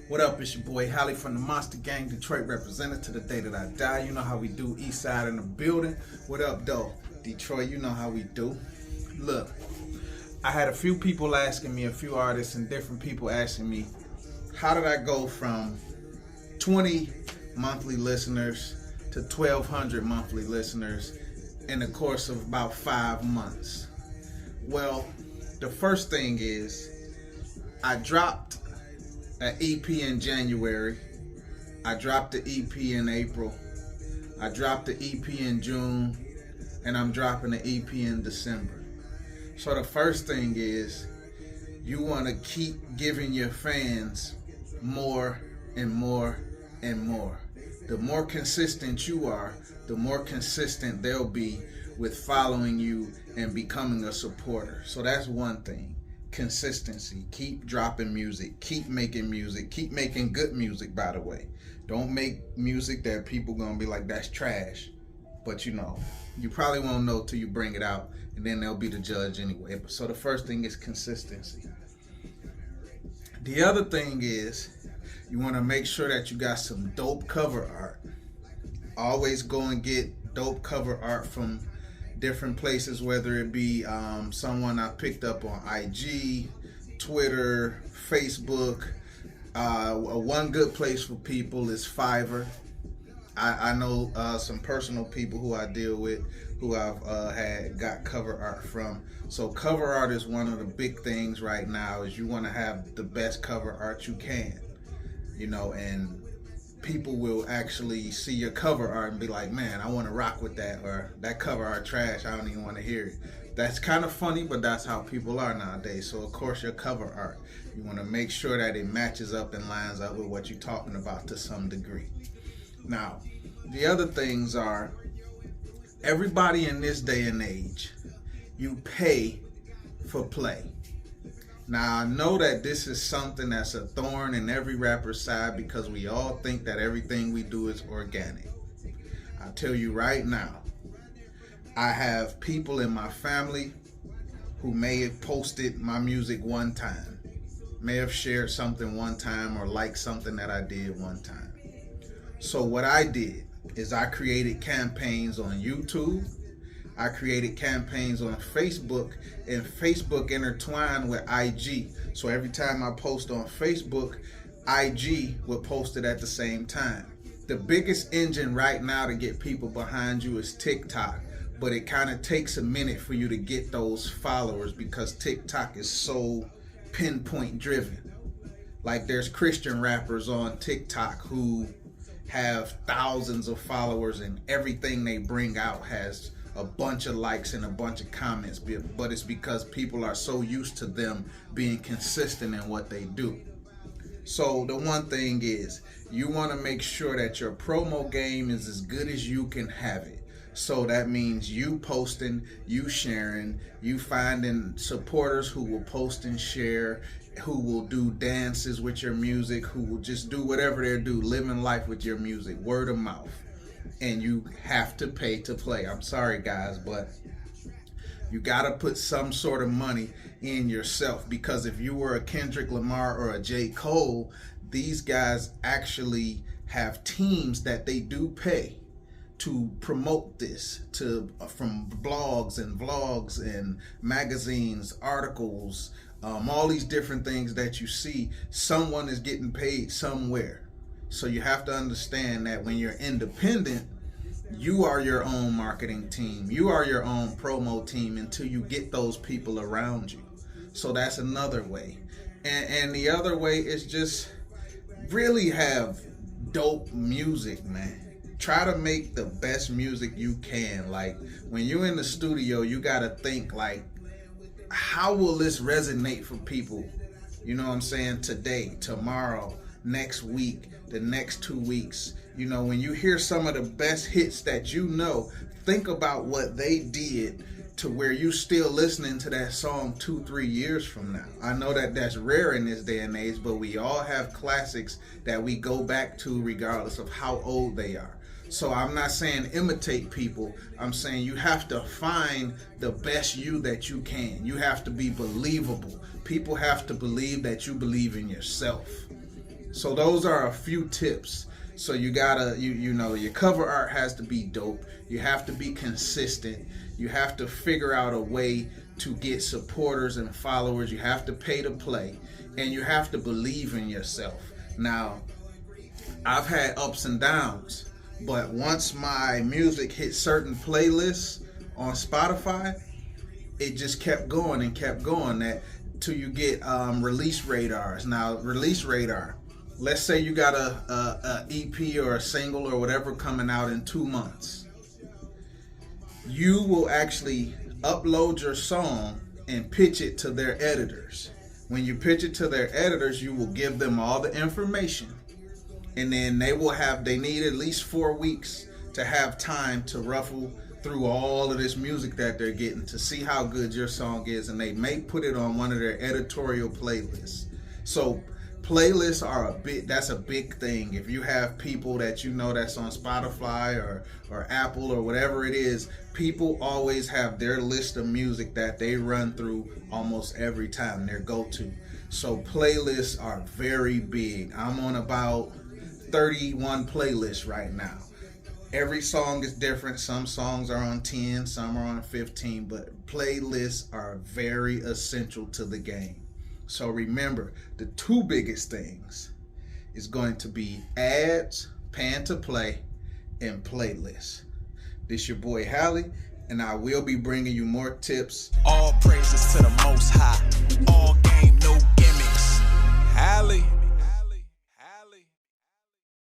What up? It's your boy Holly from the Monster Gang, Detroit representative to the day that I die. You know how we do, East Side in the building. What up, though? Detroit, you know how we do. Look, I had a few people asking me, a few artists and different people asking me, how did I go from 20 monthly listeners to 1,200 monthly listeners in the course of about 5 months? Well, the first thing is I dropped an EP in January. I dropped the EP in April. I dropped the EP in June, and I'm dropping the EP in December. So the first thing is you want to keep giving your fans more and more and more. The more consistent you are, the more consistent they'll be with following you and becoming a supporter. So that's one thing. Consistency. Keep dropping music. Keep making music. Keep making good music, by the way. Don't make music that people gonna be like, that's trash. But you know, you probably won't know till you bring it out, and then they'll be the judge anyway. So the first thing is consistency. The other thing is you want to make sure that you got some dope cover art. Always go and get dope cover art from different places, whether it be someone I picked up on IG, Twitter, Facebook. One good place for people is Fiverr. I know some personal people who I deal with who I've got cover art from. So cover art is one of the big things right now. Is you want to have the best cover art you can, you know, and people will actually see your cover art and be like, man, I want to rock with that, or that cover art trash, I don't even want to hear it. That's kind of funny, but that's how people are nowadays. So of course your cover art, you want to make sure that it matches up and lines up with what you're talking about to some degree. Now, the other things are, everybody in this day and age, you pay for play. Now, I know that this is something that's a thorn in every rapper's side because we all think that everything we do is organic. I tell you right now, I have people in my family who may have posted my music one time, may have shared something one time, or liked something that I did one time. So what I did is I created campaigns on YouTube. I created campaigns on Facebook, and Facebook intertwined with IG. So every time I post on Facebook, IG will post it at the same time. The biggest engine right now to get people behind you is TikTok, but it kind of takes a minute for you to get those followers because TikTok is so pinpoint driven. Like there's Christian rappers on TikTok who have thousands of followers, and everything they bring out has a bunch of likes and a bunch of comments, but it's because people are so used to them being consistent in what they do. So the one thing is, you want to make sure that your promo game is as good as you can have it. So that means you posting, you sharing, you finding supporters who will post and share, who will do dances with your music, who will just do whatever they do, living life with your music, word of mouth. And you have to pay to play. I'm sorry, guys, but you got to put some sort of money in yourself, because if you were a Kendrick Lamar or a J. Cole, these guys actually have teams that they do pay to promote this from blogs and vlogs and magazines, articles, all these different things that you see. Someone is getting paid somewhere. So you have to understand that when you're independent, you are your own marketing team. You are your own promo team until you get those people around you. So that's another way. And the other way is just really have dope music, man. Try to make the best music you can. Like when you're in the studio, you got to think like, how will this resonate for people? You know what I'm saying? Today, tomorrow, next week, the next 2 weeks. You know, when you hear some of the best hits that you know, think about what they did to where you still listening to that song 2-3 years from now. I know that that's rare in this day and age, but we all have classics that we go back to regardless of how old they are. So I'm not saying imitate people. I'm saying you have to find the best you that you can. You have to be believable. People have to believe that you believe in yourself. So those are a few tips. So you gotta, you know, your cover art has to be dope. You have to be consistent. You have to figure out a way to get supporters and followers. You have to pay to play, and you have to believe in yourself. Now, I've had ups and downs, but once my music hit certain playlists on Spotify, it just kept going and kept going. That till you get release radars. Now, release radar. Let's say you got a EP or a single or whatever coming out in 2 months. You will actually upload your song and pitch it to their editors. When you pitch it to their editors, you will give them all the information, and then they need at least 4 weeks to have time to ruffle through all of this music that they're getting to see how good your song is, and they may put it on one of their editorial playlists. So playlists are that's a big thing. If you have people that you know that's on Spotify or Apple or whatever it is, people always have their list of music that they run through almost every time, their go-to. So playlists are very big. I'm on about 31 playlists right now. Every song is different. Some songs are on 10, some are on 15, but playlists are very essential to the game. So remember, the 2 biggest things is going to be ads, pan to play, and playlists. This your boy Halle, and I will be bringing you more tips. All praises to the Most High. All